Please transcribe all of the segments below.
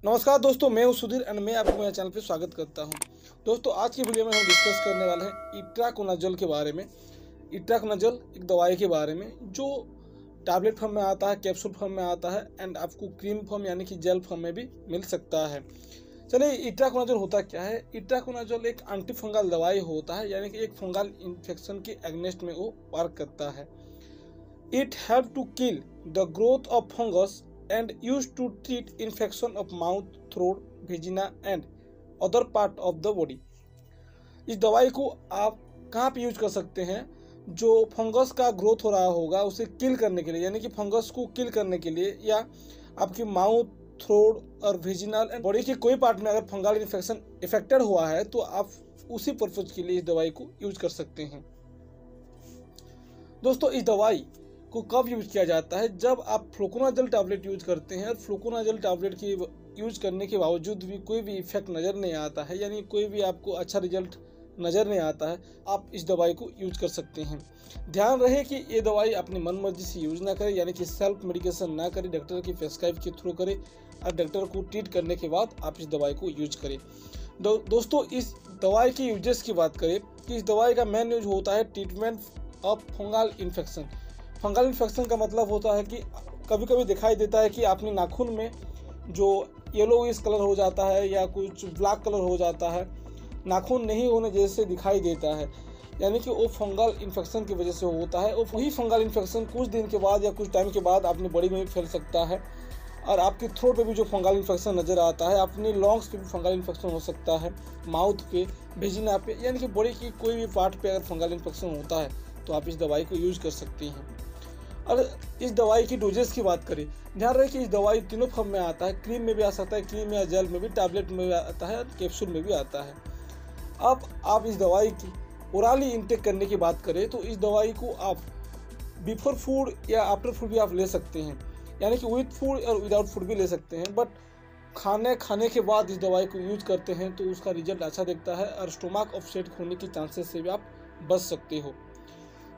नमस्कार दोस्तों, मैं हूं सुधीर एंड मैं आपको मेरे चैनल पे स्वागत करता हूं। दोस्तों, आज की वीडियो में हम डिस्कस करने वाले हैं इट्राकोनाजोल के बारे में। इट्राकोनाजोल एक दवाई के बारे में जो टैबलेट फॉर्म में आता है, कैप्सूल फॉर्म में आता है एंड आपको क्रीम फॉर्म यानी कि जेल फॉर्म में भी मिल सकता है। चलिए, इट्राकोनाजोल होता क्या है। इट्राकोनाजोल एक एंटी फंगल दवाई होता है, यानी कि एक फंगल इन्फेक्शन के अगेंस्ट में वो वर्क करता है। It help to kill the growth of fungus and used to treat infection of mouth, throat, vagina and other part of the body। इस दवाई को आप कहाँ पे यूज कर सकते हैं? जो फंगस का ग्रोथ हो रहा होगा उसे किल करने के लिए, यानी कि फंगस को किल करने के लिए, या आपकी माउथ, थ्रोट और वेजिनल एंड बॉडी के कोई पार्ट में अगर फंगल इन्फेक्शन इफेक्टेड हुआ है तो आप उसी पर्पज के लिए इस दवाई को यूज कर सकते हैं। दोस्तों, इस दवाई को कब यूज किया जाता है? जब आप फ्लूकोनाजोल टैबलेट यूज करते हैं और फ्लूकोनाजोल टैबलेट की यूज करने के बावजूद भी कोई भी इफेक्ट नज़र नहीं आता है, यानी कोई भी आपको अच्छा रिजल्ट नज़र नहीं आता है, आप इस दवाई को यूज कर सकते हैं। ध्यान रहे कि ये दवाई अपनी मन मर्जी से यूज ना करें, यानी कि सेल्फ मेडिकेशन ना करें, डॉक्टर की प्रेस्क्राइब के थ्रू करें और डॉक्टर को ट्रीट करने के बाद आप इस दवाई को यूज करें। दोस्तों, इस दवाई के यूजेस की बात करें कि इस दवाई का मेन यूज होता है treatment of fungal infection. Fungal infection का मतलब होता है कि कभी कभी दिखाई देता है कि अपने नाखून में जो येलोइश कलर हो जाता है या कुछ ब्लैक कलर हो जाता है, नाखून नहीं होने जैसे दिखाई देता है, यानी कि वो फंगल इन्फेक्शन की वजह से होता है। और वही फंगल इन्फेक्शन कुछ दिन के बाद या कुछ टाइम के बाद अपनी बॉडी में भी फैल सकता है और आपकी थ्रोट पे भी जो फंगल इन्फेक्शन नज़र आता है, अपनी लंग्स पे भी फंगल इन्फेक्शन हो सकता है, माउथ पे, वेजिना पे, यानी कि बॉडी की कोई भी पार्ट पे अगर फंगल इन्फेक्शन होता है तो आप इस दवाई को यूज कर सकते हैं। और इस दवाई की डोजेस की बात करें, ध्यान रहे कि इस दवाई तीनों फॉर्म में आता है। क्रीम में भी आ सकता है, क्रीम या जेल में भी, टैबलेट में भी आता है, कैप्सूल में भी आता है। अब आप इस दवाई की ओरली इंटेक करने की बात करें तो इस दवाई को आप बिफोर फूड या आफ्टर फूड भी आप ले सकते हैं, यानी कि विद फूड और विदाउट फूड भी ले सकते हैं। बट खाने के बाद इस दवाई को यूज करते हैं तो उसका रिजल्ट अच्छा दिखता है और स्टोमक अपसेट होने के चांसेस से भी आप बच सकते हो।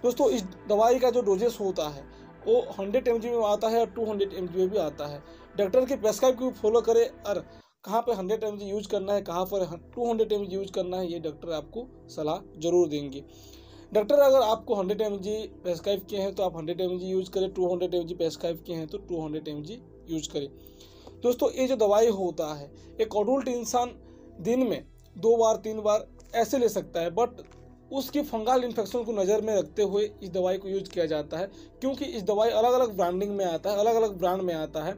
दोस्तों, इस दवाई का जो डोजेस होता है वो 100 mg में आता है और 200 mg में भी आता है। डॉक्टर के प्रेस्क्राइब को फॉलो करें और कहाँ पे 100 mg यूज करना है, कहाँ पर 200 mg यूज करना है, ये डॉक्टर आपको सलाह जरूर देंगे। डॉक्टर अगर आपको 100 mg प्रेस्क्राइब किए हैं तो आप 100 mg यूज करें, 200 mg प्रेस्क्राइब किए हैं तो 200 mg यूज करें। दोस्तों, ये जो दवाई होता है एक अडल्ट इंसान दिन में 2 बार 3 बार ऐसे ले सकता है, बट उसकी फंगल इन्फेक्शन को नज़र में रखते हुए इस दवाई को यूज किया जाता है, क्योंकि इस दवाई अलग अलग ब्रांडिंग में आता है, अलग अलग ब्रांड में आता है।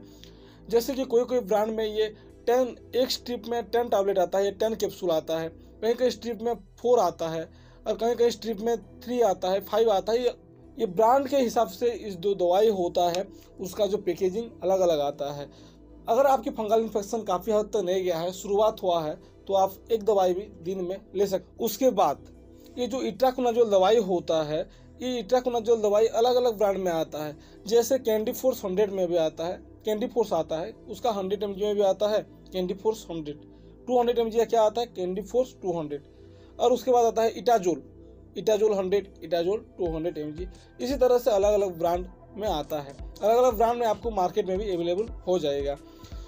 जैसे कि कोई ब्रांड में ये 10 एक स्ट्रिप में 10 टैबलेट आता है, ये 10 कैप्सूल आता है, कहीं कहीं स्ट्रिप में 4 आता है और कहीं कहीं स्ट्रिप में 3 आता है, 5 आता है। ये ब्रांड के हिसाब से इस जो दवाई होता है उसका जो पैकेजिंग अलग अलग आता है। अगर आपकी फंगल इन्फेक्शन काफ़ी हद तक नहीं गया है, शुरुआत हुआ है, तो आप एक दवाई भी दिन में ले सकते। उसके बाद ये जो इट्राकोनाजोल दवाई होता है, ये इट्राकोनाजोल दवाई अलग अलग ब्रांड में आता है। जैसे कैंडी फोर्स 100 में भी आता है, कैंडी फोर्स आता है, उसका 100 mg में भी आता है कैंडी फोर्स 100। 200 mg का क्या आता है? Candy force 200। और उसके बाद आता है इटाजोल 100, इटाजोल 200 mg। इसी तरह से अलग अलग ब्रांड में आता है, अलग अलग ब्रांड में आपको मार्केट में भी अवेलेबल हो जाएगा।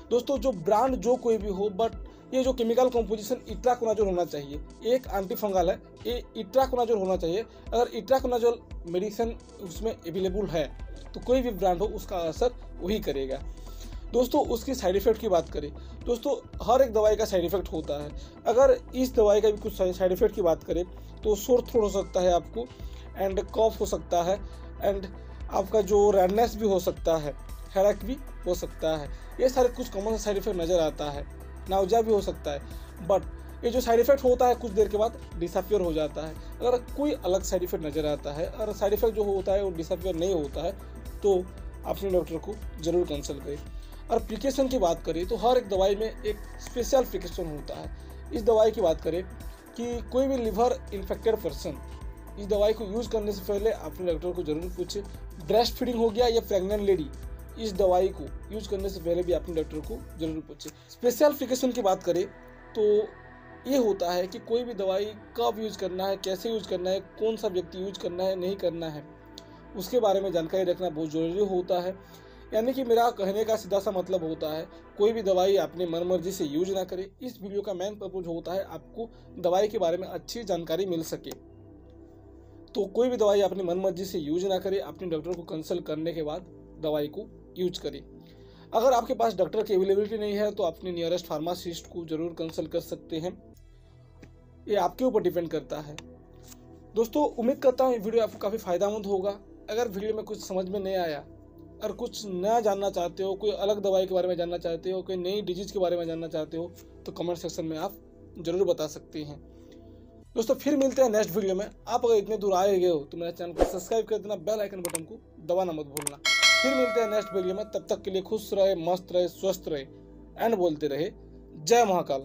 दोस्तों, जो ब्रांड जो कोई भी हो, बट ये जो केमिकल कंपोजिशन इट्राकोनाजोल होना चाहिए, एक एंटी फंगल है, ये इट्राकोनाजोल होना चाहिए। अगर इट्राकोनाजोल मेडिसिन उसमें अवेलेबल है तो कोई भी ब्रांड हो उसका असर वही करेगा। दोस्तों, उसकी साइड इफ़ेक्ट की बात करें, दोस्तों हर एक दवाई का साइड इफ़ेक्ट होता है। अगर इस दवाई का भी कुछ साइड इफ़ेक्ट की बात करें तो सोर थ्रोट हो सकता है आपको, एंड कॉफ हो सकता है, एंड आपका जो रेडनेस भी हो सकता है, हेडेक भी हो सकता है। ये सारे कुछ कॉमन साइड इफेक्ट नज़र आता है। नाउजा भी हो सकता है, बट ये जो साइड इफेक्ट होता है कुछ देर के बाद डिसअपियर हो जाता है। अगर कोई अलग साइड इफेक्ट नज़र आता है और साइड इफेक्ट जो होता है वो डिसअपियर नहीं होता है तो अपने डॉक्टर को ज़रूर कंसल्ट करें। और प्रिकॉशन की बात करें तो हर एक दवाई में एक स्पेशल प्रिकॉशन होता है। इस दवाई की बात करें कि कोई भी लिवर इन्फेक्टेड पर्सन इस दवाई को यूज़ करने से पहले अपने डॉक्टर को ज़रूर पूछे। ब्रेस्ट फीडिंग हो गया या प्रेग्नेंट लेडी, इस दवाई को यूज करने से पहले भी अपने डॉक्टर को जरूर पूछे। स्पेशल प्रिकॉशन की बात करें तो ये होता है कि कोई भी दवाई कब यूज करना है, कैसे यूज करना है, कौन सा व्यक्ति यूज करना है, नहीं करना है, उसके बारे में जानकारी रखना बहुत ज़रूरी होता है। यानी कि मेरा कहने का सीधा सा मतलब होता है कोई भी दवाई अपने मनमर्जी से यूज ना करें। इस वीडियो का मेन पर्पज होता है आपको दवाई के बारे में अच्छी जानकारी मिल सके। तो कोई भी दवाई अपनी मनमर्जी से यूज ना करें, अपने डॉक्टर को कंसल्ट करने के बाद दवाई को यूज करें। अगर आपके पास डॉक्टर की अवेलेबिलिटी नहीं है तो अपने नियरेस्ट फार्मासिस्ट को जरूर कंसल्ट कर सकते हैं, ये आपके ऊपर डिपेंड करता है। दोस्तों उम्मीद करता हूँ ये वीडियो आपको काफ़ी फायदेमंद होगा। अगर वीडियो में कुछ समझ में नहीं आया और कुछ नया जानना चाहते हो, कोई अलग दवाई के बारे में जानना चाहते हो, कोई नई डिजीज के बारे में जानना चाहते हो, तो कमेंट सेक्शन में आप जरूर बता सकते हैं। दोस्तों फिर मिलते हैं नेक्स्ट वीडियो में। आप अगर इतने दूर आए गए हो तो मेरे चैनल को सब्सक्राइब कर देना, बेल आइकन बटन को दबाना मत भूलना। फिर मिलते हैं नेक्स्ट वीडियो में, तब तक के लिए खुश रहे, मस्त रहे, स्वस्थ रहे एंड बोलते रहे जय महाकाल।